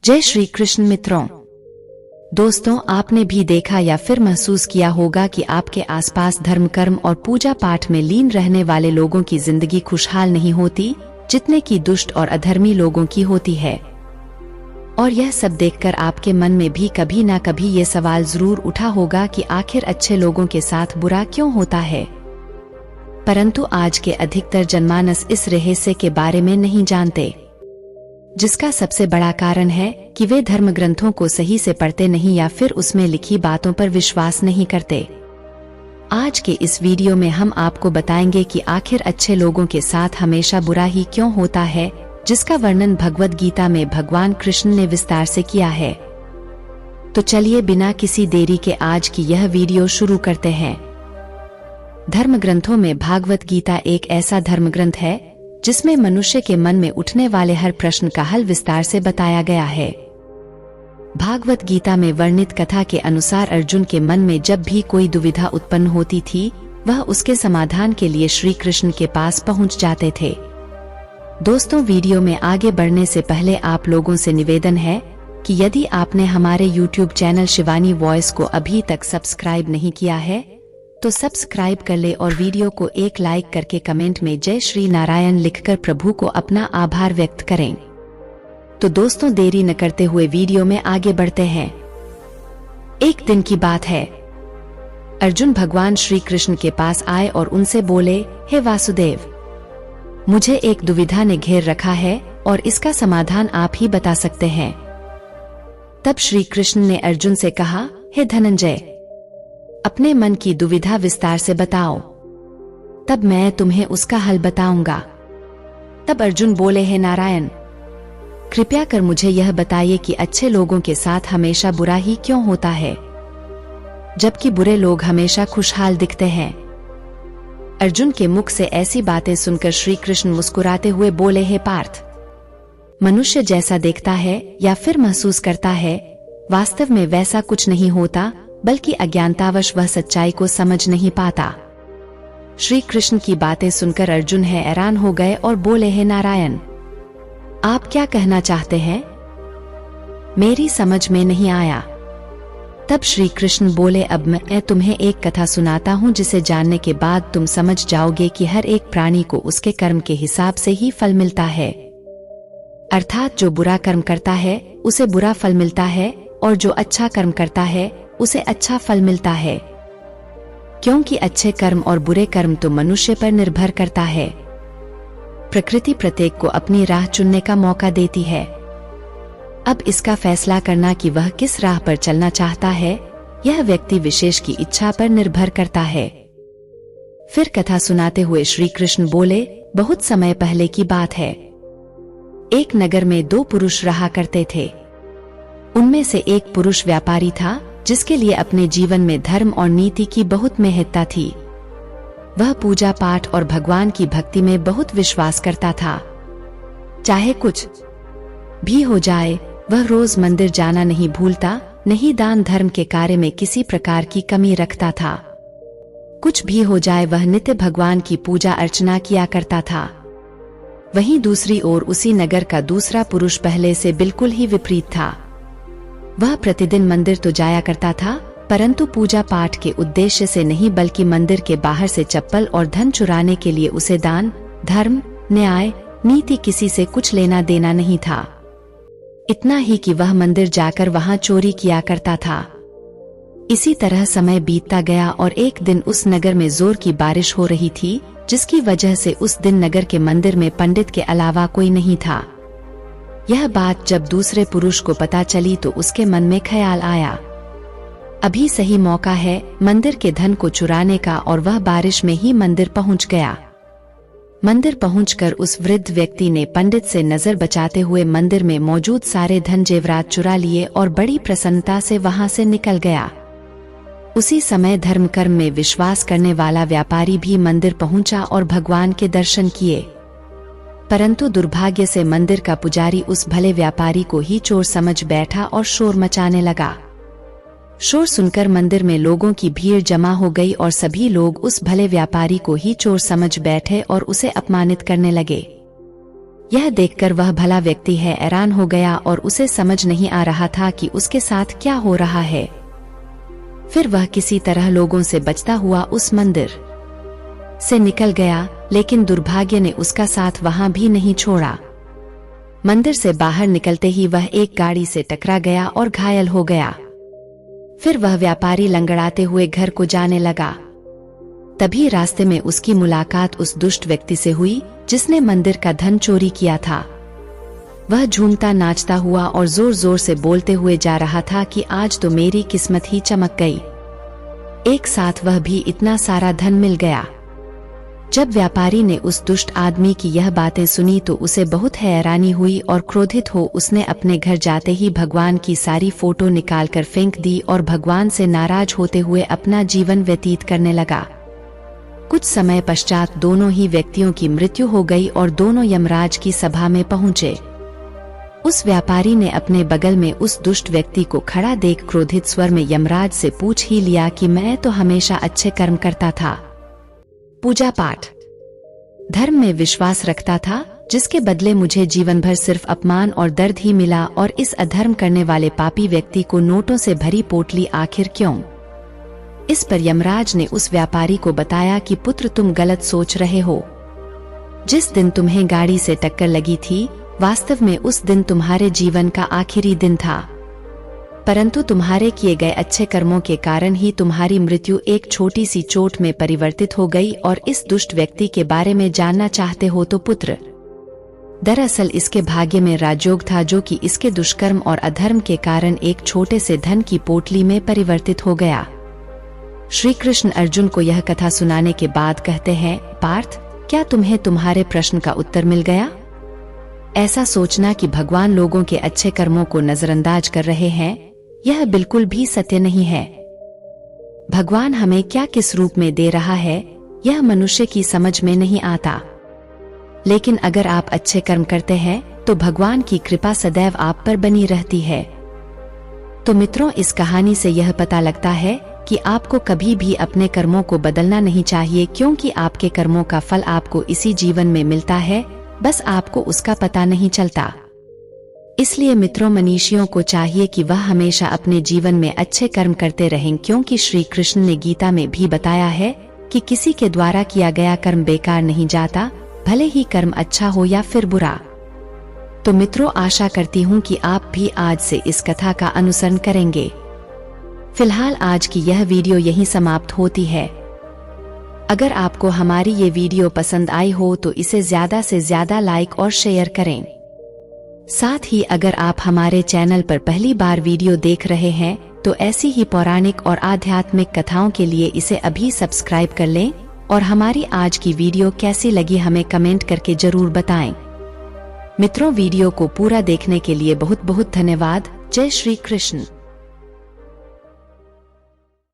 जय श्री कृष्ण मित्रों। दोस्तों, आपने भी देखा या फिर महसूस किया होगा कि आपके आसपास धर्म, कर्म और पूजा पाठ में लीन रहने वाले लोगों की जिंदगी खुशहाल नहीं होती जितने की दुष्ट और अधर्मी लोगों की होती है। और यह सब देखकर आपके मन में भी कभी ना कभी ये सवाल जरूर उठा होगा कि आखिर अच्छे लोगों के साथ बुरा क्यों होता है। परंतु आज के अधिकतर जनमानस इस रहस्य के बारे में नहीं जानते, जिसका सबसे बड़ा कारण है कि वे धर्म ग्रंथों को सही से पढ़ते नहीं या फिर उसमें लिखी बातों पर विश्वास नहीं करते। आज के इस वीडियो में हम आपको बताएंगे कि आखिर अच्छे लोगों के साथ हमेशा बुरा ही क्यों होता है, जिसका वर्णन भगवद गीता में भगवान कृष्ण ने विस्तार से किया है। तो चलिए बिना किसी देरी के आज की यह वीडियो शुरू करते हैं। धर्म ग्रंथों में भागवत गीता एक ऐसा धर्म ग्रंथ है जिसमें मनुष्य के मन में उठने वाले हर प्रश्न का हल विस्तार से बताया गया है। भागवत गीता में वर्णित कथा के अनुसार अर्जुन के मन में जब भी कोई दुविधा उत्पन्न होती थी, वह उसके समाधान के लिए श्री कृष्ण के पास पहुंच जाते थे। दोस्तों, वीडियो में आगे बढ़ने से पहले आप लोगों से निवेदन है कि यदि आपने हमारे YouTube चैनल शिवानी वॉइस को अभी तक सब्सक्राइब नहीं किया है तो सब्सक्राइब कर ले और वीडियो को एक लाइक करके कमेंट में जय श्री नारायण लिखकर प्रभु को अपना आभार व्यक्त करें। तो दोस्तों, देरी न करते हुए वीडियो में आगे बढ़ते हैं। एक दिन की बात है, अर्जुन भगवान श्री कृष्ण के पास आए और उनसे बोले, हे वासुदेव, मुझे एक दुविधा ने घेर रखा है और इसका समाधान आप ही बता सकते हैं। तब श्री कृष्ण ने अर्जुन से कहा, हे धनंजय, अपने मन की दुविधा विस्तार से बताओ, तब मैं तुम्हें उसका हल बताऊंगा। तब अर्जुन बोले, हे नारायण, कृपया कर मुझे यह बताइए कि अच्छे लोगों के साथ हमेशा बुरा ही क्यों होता है, जबकि बुरे लोग हमेशा खुशहाल दिखते हैं। अर्जुन के मुख से ऐसी बातें सुनकर श्री कृष्ण मुस्कुराते हुए बोले, हे पार्थ, मनुष्य जैसा देखता है या फिर महसूस करता है, वास्तव में वैसा कुछ नहीं होता, बल्कि अज्ञानतावश वह सच्चाई को समझ नहीं पाता। श्री कृष्ण की बातें सुनकर अर्जुन हैरान हो गए और बोले, हे नारायण, आप क्या कहना चाहते हैं? मेरी समझ में नहीं आया। तब श्री कृष्ण बोले, अब मैं तुम्हें एक कथा सुनाता हूँ जिसे जानने के बाद तुम समझ जाओगे कि हर एक प्राणी को उसके कर्म के हिसाब से ही फल मिलता है। अर्थात जो बुरा कर्म करता है उसे बुरा फल मिलता है और जो अच्छा कर्म करता है उसे अच्छा फल मिलता है, क्योंकि अच्छे कर्म और बुरे कर्म तो मनुष्य पर निर्भर करता है। प्रकृति प्रत्येक को अपनी राह चुनने का मौका देती है। अब इसका फैसला करना कि वह किस राह पर चलना चाहता है, यह व्यक्ति विशेष की इच्छा पर निर्भर करता है। फिर कथा सुनाते हुए श्री कृष्ण बोले, बहुत समय पहले की बात है। एक नगर में दो पुरुष रहा करते थे। उनमें से एक पुरुष व्यापारी था जिसके लिए अपने जीवन में धर्म और नीति की बहुत महत्ता थी। वह पूजा पाठ और भगवान की भक्ति में बहुत विश्वास करता था। चाहे कुछ भी हो जाए, वह रोज मंदिर जाना नहीं भूलता, नहीं दान धर्म के कार्य में किसी प्रकार की कमी रखता था। कुछ भी हो जाए, वह नित्य भगवान की पूजा अर्चना किया करता था। वहीं दूसरी ओर उसी नगर का दूसरा पुरुष पहले से बिल्कुल ही विपरीत था। वह प्रतिदिन मंदिर तो जाया करता था, परंतु पूजा पाठ के उद्देश्य से नहीं, बल्कि मंदिर के बाहर से चप्पल और धन चुराने के लिए उसे दान, धर्म, न्याय, नीति किसी से कुछ लेना देना नहीं था। इतना ही कि वह मंदिर जाकर वहां चोरी किया करता था। इसी तरह समय बीतता गया और एक दिन उस नगर में जोर की बारिश हो रही थी, जिसकी वजह से उस दिन नगर के मंदिर में पंडित के अलावा कोई नहीं था। यह बात जब दूसरे पुरुष को पता चली तो उसके मन में ख्याल आया, अभी सही मौका है मंदिर के धन को चुराने का, और वह बारिश में ही मंदिर पहुंच गया। मंदिर पहुंचकर उस वृद्ध व्यक्ति ने पंडित से नजर बचाते हुए मंदिर में मौजूद सारे धन जेवरात चुरा लिए और बड़ी प्रसन्नता से वहां से निकल गया। उसी समय धर्म कर्म में विश्वास करने वाला व्यापारी भी मंदिर पहुंचा और भगवान के दर्शन किए। परंतु दुर्भाग्य से मंदिर का पुजारी उस भले व्यापारी को ही चोर समझ बैठा और शोर मचाने लगा। शोर सुनकर मंदिर में लोगों की भीड़ जमा हो गई और सभी लोग उस भले व्यापारी को ही चोर समझ बैठे और उसे अपमानित करने लगे। यह देखकर वह भला व्यक्ति हैरान हो गया और उसे समझ नहीं आ रहा था कि उसके साथ क्या हो रहा है। फिर वह किसी तरह लोगों से बचता हुआ उस मंदिर से निकल गया, लेकिन दुर्भाग्य ने उसका साथ वहां भी नहीं छोड़ा। मंदिर से बाहर निकलते ही वह एक गाड़ी से टकरा गया और घायल हो गया। फिर वह व्यापारी लंगड़ाते हुए घर को जाने लगा। तभी रास्ते में उसकी मुलाकात उस दुष्ट व्यक्ति से हुई जिसने मंदिर का धन चोरी किया था। वह झूमता नाचता हुआ और जोर जोर से बोलते हुए जा रहा था कि आज तो मेरी किस्मत ही चमक गई, एक साथ वह भी इतना सारा धन मिल गया। जब व्यापारी ने उस दुष्ट आदमी की यह बातें सुनी तो उसे बहुत हैरानी हुई और क्रोधित हो उसने अपने घर जाते ही भगवान की सारी फोटो निकालकर फेंक दी और भगवान से नाराज होते हुए अपना जीवन व्यतीत करने लगा। कुछ समय पश्चात दोनों ही व्यक्तियों की मृत्यु हो गई और दोनों यमराज की सभा में पहुंचे। उस व्यापारी ने अपने बगल में उस दुष्ट व्यक्ति को खड़ा देख क्रोधित स्वर में यमराज से पूछ ही लिया कि मैं तो हमेशा अच्छे कर्म करता था, पूजा पाठ, धर्म में विश्वास रखता था, जिसके बदले मुझे जीवन भर सिर्फ अपमान और दर्द ही मिला, और इस अधर्म करने वाले पापी व्यक्ति को नोटों से भरी पोटली आखिर क्यों? इस पर यमराज ने उस व्यापारी को बताया कि पुत्र तुम गलत सोच रहे हो। जिस दिन तुम्हें गाड़ी से टक्कर लगी थी वास्तव में उस दिन तुम्हारे जीवन का आखिरी दिन था, परंतु तुम्हारे किए गए अच्छे कर्मों के कारण ही तुम्हारी मृत्यु एक छोटी सी चोट में परिवर्तित हो गई। और इस दुष्ट व्यक्ति के बारे में जानना चाहते हो तो पुत्र, दरअसल इसके भाग्य में राजयोग था जो कि इसके दुष्कर्म और अधर्म के कारण एक छोटे से धन की पोटली में परिवर्तित हो गया। श्री कृष्ण अर्जुन को यह कथा सुनाने के बाद कहते हैं, पार्थ, क्या तुम्हें तुम्हारे प्रश्न का उत्तर मिल गया? ऐसा सोचना कि भगवान लोगों के अच्छे कर्मों को नजरअंदाज कर रहे हैं, यह बिल्कुल भी सत्य नहीं है। भगवान हमें क्या किस रूप में दे रहा है यह मनुष्य की समझ में नहीं आता, लेकिन अगर आप अच्छे कर्म करते हैं तो भगवान की कृपा सदैव आप पर बनी रहती है। तो मित्रों, इस कहानी से यह पता लगता है कि आपको कभी भी अपने कर्मों को बदलना नहीं चाहिए, क्योंकि आपके कर्मों का फल आपको इसी जीवन में मिलता है, बस आपको उसका पता नहीं चलता। इसलिए मित्रों, मनीषियों को चाहिए कि वह हमेशा अपने जीवन में अच्छे कर्म करते रहें, क्योंकि श्री कृष्ण ने गीता में भी बताया है कि किसी के द्वारा किया गया कर्म बेकार नहीं जाता, भले ही कर्म अच्छा हो या फिर बुरा। तो मित्रों, आशा करती हूँ कि आप भी आज से इस कथा का अनुसरण करेंगे। फिलहाल आज की यह वीडियो यहीं समाप्त होती है। अगर आपको हमारी ये वीडियो पसंद आई हो तो इसे ज्यादा से ज्यादा लाइक और शेयर करें। साथ ही अगर आप हमारे चैनल पर पहली बार वीडियो देख रहे हैं तो ऐसी ही पौराणिक और आध्यात्मिक कथाओं के लिए इसे अभी सब्सक्राइब कर लें, और हमारी आज की वीडियो कैसी लगी हमें कमेंट करके जरूर बताएं। मित्रों, वीडियो को पूरा देखने के लिए बहुत बहुत धन्यवाद। जय श्री कृष्ण।